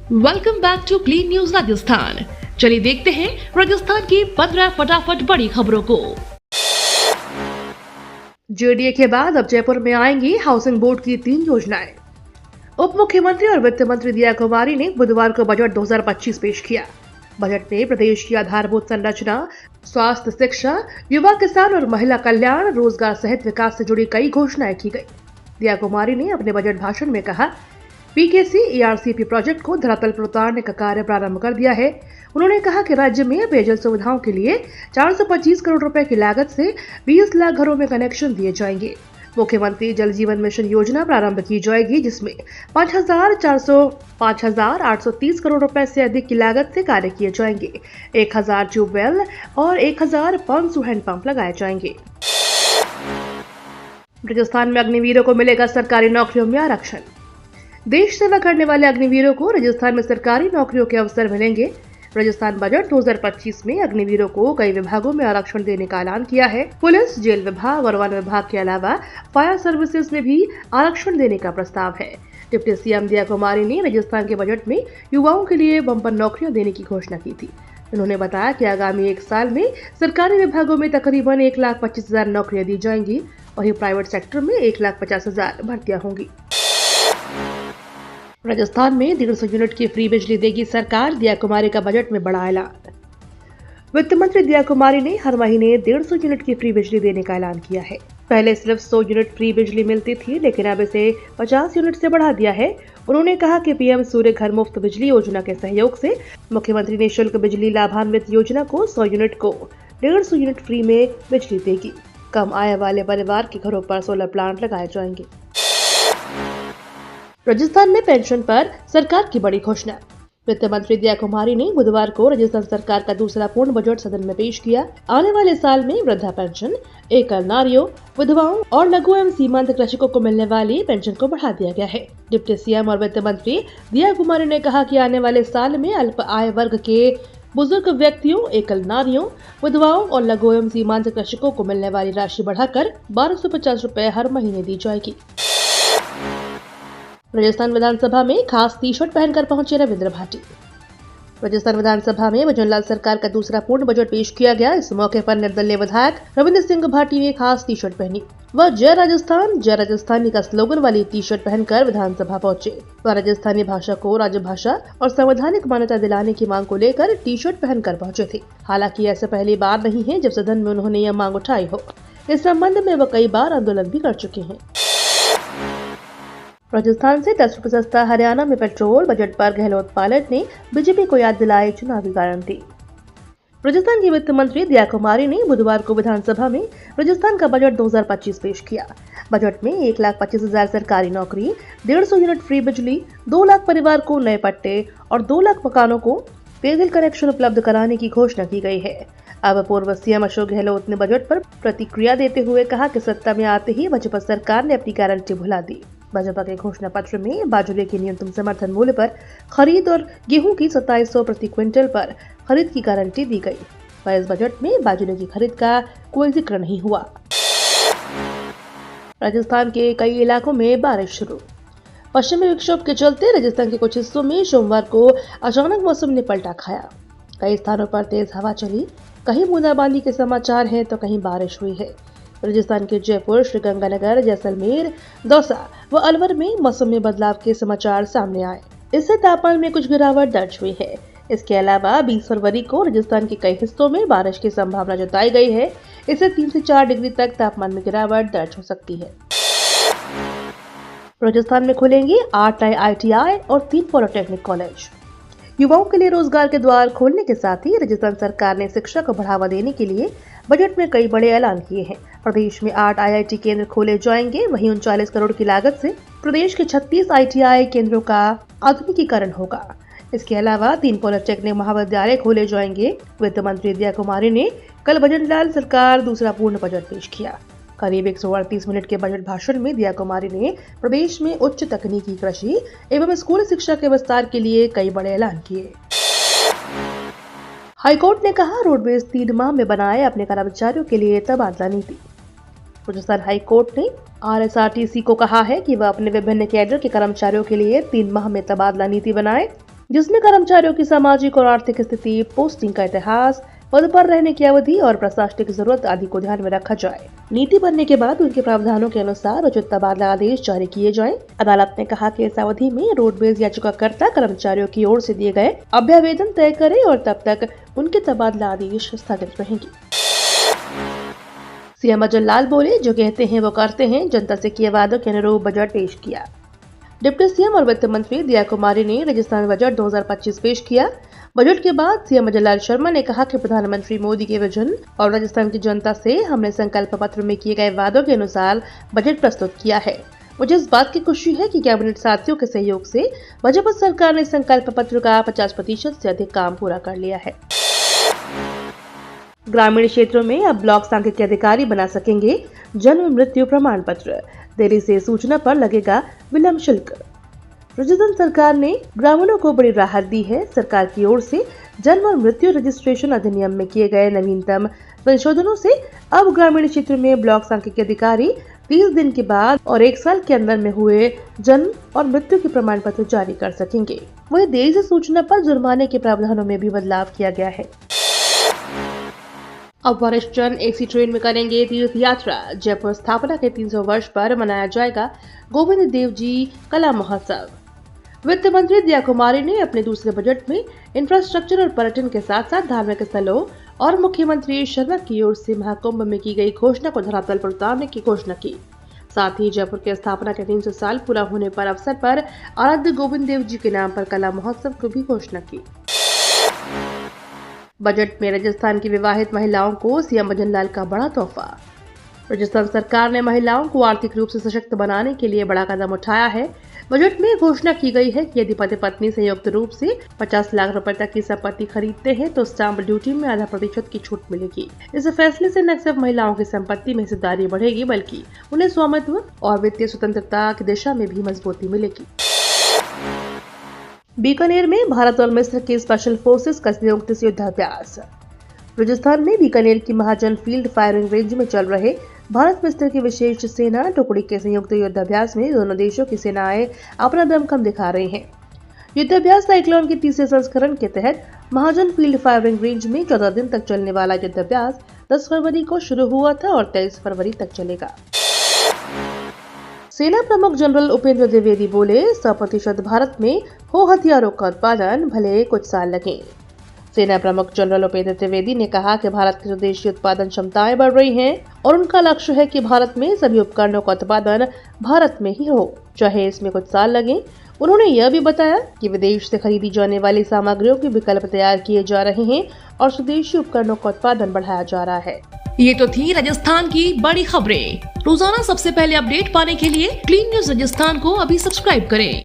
Welcome back to clean news Rajasthan. चलिए देखते हैं राजस्थान की 15 फटाफट बड़ी खबरों को। जेडीए के बाद अब जयपुर में आएंगी हाउसिंग बोर्ड की 3 योजनाएं। उप मुख्यमंत्री और वित्त मंत्री दिया कुमारी ने बुधवार को बजट 2025 पेश किया। बजट में प्रदेश की आधारभूत संरचना, स्वास्थ्य, शिक्षा, युवा, किसान और महिला कल्याण, रोजगार सहित विकास से जुड़ी कई घोषणाएं की गई। दिया कुमारी ने अपने बजट भाषण में कहा, पीकेसी ईआरसीपी प्रोजेक्ट को धरातल पर उतारने का कार्य प्रारंभ कर दिया है। उन्होंने कहा कि राज्य में पेयजल सुविधाओं के लिए 425 करोड़ रुपए की लागत से 20 लाख घरों में कनेक्शन दिए जाएंगे। मुख्यमंत्री जल जीवन मिशन योजना प्रारंभ की जाएगी, जिसमें 5,830 करोड़ रुपए से अधिक की लागत से कार्य किए जाएंगे। 1,000 ट्यूबवेल और 1,500 हैंडपंप लगाए जाएंगे। राजस्थान में अग्निवीरों को मिलेगा सरकारी नौकरियों में आरक्षण। देश सेवा करने वाले अग्निवीरों को राजस्थान में सरकारी नौकरियों के अवसर मिलेंगे। राजस्थान बजट 2025 में अग्निवीरों को कई विभागों में आरक्षण देने का ऐलान किया है। पुलिस, जेल विभाग और वन विभाग के अलावा फायर सर्विसेज में भी आरक्षण देने का प्रस्ताव है। डिप्टी सीएम दिया कुमारी ने राजस्थान के बजट में युवाओं के लिए बम्पर नौकरियां देने की घोषणा की थी। उन्होंने बताया कि आगामी 1 साल में सरकारी विभागों में तकरीबन 1,25,000 नौकरियां दी जाएंगी। वहीं प्राइवेट सेक्टर में 1,50,000 भर्तियां होंगी। राजस्थान में 150 यूनिट की फ्री बिजली देगी सरकार, दिया कुमारी का बजट में बड़ा ऐलान। वित्त मंत्री दिया कुमारी ने हर महीने 150 यूनिट की फ्री बिजली देने का ऐलान किया है। पहले सिर्फ 100 यूनिट फ्री बिजली मिलती थी, लेकिन अब इसे 50 यूनिट से बढ़ा दिया है। उन्होंने कहा कि पीएम सूर्य घर मुफ्त बिजली योजना के सहयोग से मुख्यमंत्री निःशुल्क बिजली लाभान्वित योजना को 100 यूनिट को 150 यूनिट फ्री में बिजली देगी। कम आय वाले परिवार के घरों पर सोलर प्लांट लगाए जाएंगे। राजस्थान में पेंशन पर सरकार की बड़ी घोषणा। वित्त मंत्री दिया कुमारी ने बुधवार को राजस्थान सरकार का दूसरा पूर्ण बजट सदन में पेश किया। आने वाले साल में वृद्धा पेंशन, एकल नारियों, विधवाओं और लघु एवं सीमांत कृषकों को मिलने वाली पेंशन को बढ़ा दिया गया है। डिप्टी सीएम और वित्त मंत्री दिया कुमारी ने कहा कि आने वाले साल में अल्प आय वर्ग के बुजुर्ग व्यक्तियों, एकल नारियों, विधवाओं और लघु एवं सीमांत कृषकों को मिलने वाली राशि बढ़ाकर 1,250 रुपए हर महीने दी जाएगी। राजस्थान विधानसभा में खास टी शर्ट पहनकर पहुंचे रविंद्र भाटी। राजस्थान विधानसभा में भजनलाल सरकार का दूसरा पूर्ण बजट पेश किया गया। इस मौके पर निर्दलीय विधायक रविंद्र सिंह भाटी ने खास टी शर्ट पहनी। वह जय राजस्थानी का स्लोगन वाली टी शर्ट पहनकर विधानसभा पहुंचे। वह राजस्थानी भाषा को राजभाषा और संवैधानिक मान्यता दिलाने की मांग को लेकर टी शर्ट पहनकर पहुंचे थे। हालांकि ऐसा पहली बार नहीं है जब सदन में उन्होंने यह मांग उठाई हो। इस संबंध में वह कई बार आंदोलन भी कर चुके हैं। राजस्थान से 10 रुपए सस्ता हरियाणा में पेट्रोल। बजट पर गहलोत पायलट ने बीजेपी को याद दिलाई चुनावी गारंटी। राजस्थान की वित्त मंत्री दिया कुमारी ने बुधवार को विधानसभा में राजस्थान का बजट 2025 पेश किया। बजट में 1,25,000 सरकारी नौकरी, 150 यूनिट फ्री बिजली, 2 लाख परिवार को नए पट्टे और 2 लाख मकानों को पेयजल कनेक्शन उपलब्ध कराने की घोषणा की गई है। अब पूर्व सीएम अशोक गहलोत ने बजट पर प्रतिक्रिया देते हुए कहा कि सत्ता में आते ही भाजपा सरकार ने अपनी गारंटी भुला दी। भाजपा के घोषणा पत्र में बाजरे के न्यूनतम समर्थन मूल्य पर खरीद और गेहूं की 2700 प्रति क्विंटल पर खरीद की गारंटी दी गई। पर इस बजट में बाजरे की खरीद का कोई जिक्र नहीं हुआ। राजस्थान के कई इलाकों में बारिश शुरू। पश्चिमी विक्षोभ के चलते राजस्थान के कुछ हिस्सों में सोमवार को अचानक मौसम ने पलटा खाया। कई स्थानों पर तेज हवा चली, कहीं बूंदाबांदी के समाचार हैं तो कहीं बारिश हुई है। राजस्थान के जयपुर, श्रीगंगानगर, जैसलमेर, दौसा व अलवर में मौसम में बदलाव के समाचार सामने आए। इससे तापमान में कुछ गिरावट दर्ज हुई है। इसके अलावा 20 फरवरी को राजस्थान के कई हिस्सों में बारिश की संभावना जताई गई है। इससे 3 से 4 डिग्री तक तापमान में गिरावट दर्ज हो सकती है। राजस्थान में खुलेंगे 8 नए ITI और 3 पॉलिटेक्निक कॉलेज। युवाओं के लिए रोजगार के द्वार खोलने के साथ ही राजस्थान सरकार ने शिक्षा को बढ़ावा देने के लिए बजट में कई बड़े ऐलान किए हैं। प्रदेश में 8 IIT केंद्र खोले जाएंगे। वहीं 39 करोड़ की लागत से प्रदेश के 36 ITI केंद्रों का आधुनिकीकरण होगा। इसके अलावा 3 पॉलिटेक्निक महाविद्यालय खोले जाएंगे। वित्त मंत्री दिया कुमारी ने कल भजनलाल सरकार दूसरा पूर्ण बजट पेश किया। करीब 138 मिनट के बजट भाषण में दिया कुमारी ने प्रदेश में उच्च तकनीकी, कृषि एवं स्कूल शिक्षा के विस्तार के लिए कई बड़े ऐलान किए। हाईकोर्ट ने कहा, रोडवेज 3 माह में बनाए अपने कर्मचारियों के लिए तबादला नीति। राजस्थान हाईकोर्ट ने RSRTC को कहा है कि वह अपने विभिन्न कैडर के कर्मचारियों के लिए 3 माह में तबादला नीति बनाए। जिसमें कर्मचारियों की सामाजिक और आर्थिक स्थिति, पोस्टिंग का इतिहास, पद पर रहने की अवधि और प्रशासनिक जरूरत आदि को ध्यान में रखा जाए। नीति बनने के बाद उनके प्रावधानों के अनुसार उचित तबादला आदेश जारी किए जाएं। अदालत ने कहा कि इस अवधि में रोडवेज याचिकाकर्ता कर्मचारियों की ओर से दिए गए अभ्यावेदन तय करे और तब तक उनके तबादला आदेश स्थगित रहेंगे। सीएम अजय लाल बोले, जो कहते हैं वो करते हैं, जनता से किए वादों के अनुरूप बजट पेश किया। डिप्टी सीएम और वित्त मंत्री दिया कुमारी ने राजस्थान बजट 2025 पेश किया। बजट के बाद सीएम अजय लाल शर्मा ने कहा कि प्रधानमंत्री मोदी के विजन और राजस्थान की जनता से हमने संकल्प पत्र में किए गए वादों के अनुसार बजट प्रस्तुत किया है। मुझे इस बात की खुशी है कि कैबिनेट साथियों के सहयोग से भाजपा सरकार ने संकल्प पत्र का 50% से अधिक काम पूरा कर लिया है। ग्रामीण क्षेत्रों में अब ब्लॉक सांख्यिकी अधिकारी बना सकेंगे जन्म मृत्यु प्रमाण पत्र। देरी से सूचना पर लगेगा विलंब शुल्क। राजस्थान सरकार ने ग्रामीणों को बड़ी राहत दी है। सरकार की ओर से जन्म और मृत्यु रजिस्ट्रेशन अधिनियम में किए गए नवीनतम संशोधनों से अब ग्रामीण क्षेत्र में ब्लॉक सांख्यिकी अधिकारी 30 दिन के बाद और 1 साल के अंदर में हुए जन्म और मृत्यु के प्रमाण पत्र जारी कर सकेंगे। वहीं देरी से सूचना पर जुर्माने के प्रावधानों में भी बदलाव किया गया है। अब वरिष्ठ जन एसी ट्रेन में करेंगे तीर्थ यात्रा। जयपुर स्थापना के 300 वर्ष पर मनाया जाएगा गोविंद देव जी कला महोत्सव। वित्त मंत्री दिया कुमारी ने अपने दूसरे बजट में इंफ्रास्ट्रक्चर और पर्यटन के साथ साथ धार्मिक स्थलों और मुख्यमंत्री शर्मा की ओर से महाकुंभ में की गई घोषणा को धरातल पर उतारने की घोषणा की। साथ ही जयपुर के स्थापना के 300 साल पूरा होने पर अवसर पर आराध्य गोविंद देव जी के नाम पर कला महोत्सव की भी घोषणा की। बजट में राजस्थान की विवाहित महिलाओं को सीएम अजय लाल का बड़ा तोहफा। राजस्थान सरकार ने महिलाओं को आर्थिक रूप से सशक्त बनाने के लिए बड़ा कदम उठाया है। बजट में घोषणा की गई है कि यदि पति पत्नी संयुक्त रूप से 50 लाख रुपए तक की संपत्ति खरीदते हैं तो स्टाम्प ड्यूटी में आधा % की छूट मिलेगी। इस फैसले से न सिर्फ महिलाओं की संपत्ति में हिस्सेदारी बढ़ेगी बल्कि उन्हें स्वामित्व और वित्तीय स्वतंत्रता की दिशा में भी मजबूती मिलेगी। बीकानेर में भारत और मिस्र की स्पेशल फोर्सेस का संयुक्त युद्धाभ्यास। राजस्थान में बीकानेर की महाजन फील्ड फायरिंग रेंज में चल रहे भारत मिस्र की विशेष सेना टुकड़ी के संयुक्त युद्धाभ्यास में दोनों देशों की सेनाएं अपना दमखम दिखा रही हैं। युद्धाभ्यास साइक्लोन के 3रे संस्करण के तहत महाजन फील्ड फायरिंग रेंज में 14 दिन तक चलने वाला युद्धाभ्यास 10 फरवरी को शुरू हुआ था और 23 फरवरी तक चलेगा। सेना प्रमुख जनरल उपेंद्र द्विवेदी बोले, 100% भारत में हो हथियारों का उत्पादन, भले कुछ साल लगे। सेना प्रमुख जनरल उपेंद्र द्विवेदी ने कहा कि भारत की स्वदेशी उत्पादन क्षमताएं बढ़ रही हैं और उनका लक्ष्य है कि भारत में सभी उपकरणों का उत्पादन भारत में ही हो, चाहे इसमें कुछ साल लगे। उन्होंने यह भी बताया कि विदेश से खरीदी जाने वाली सामग्रियों के विकल्प तैयार किए जा रहे हैं और स्वदेशी उपकरणों का उत्पादन बढ़ाया जा रहा है। ये तो थी राजस्थान की बड़ी खबरें। रोजाना सबसे पहले अपडेट पाने के लिए क्लीन न्यूज राजस्थान को अभी सब्सक्राइब करें।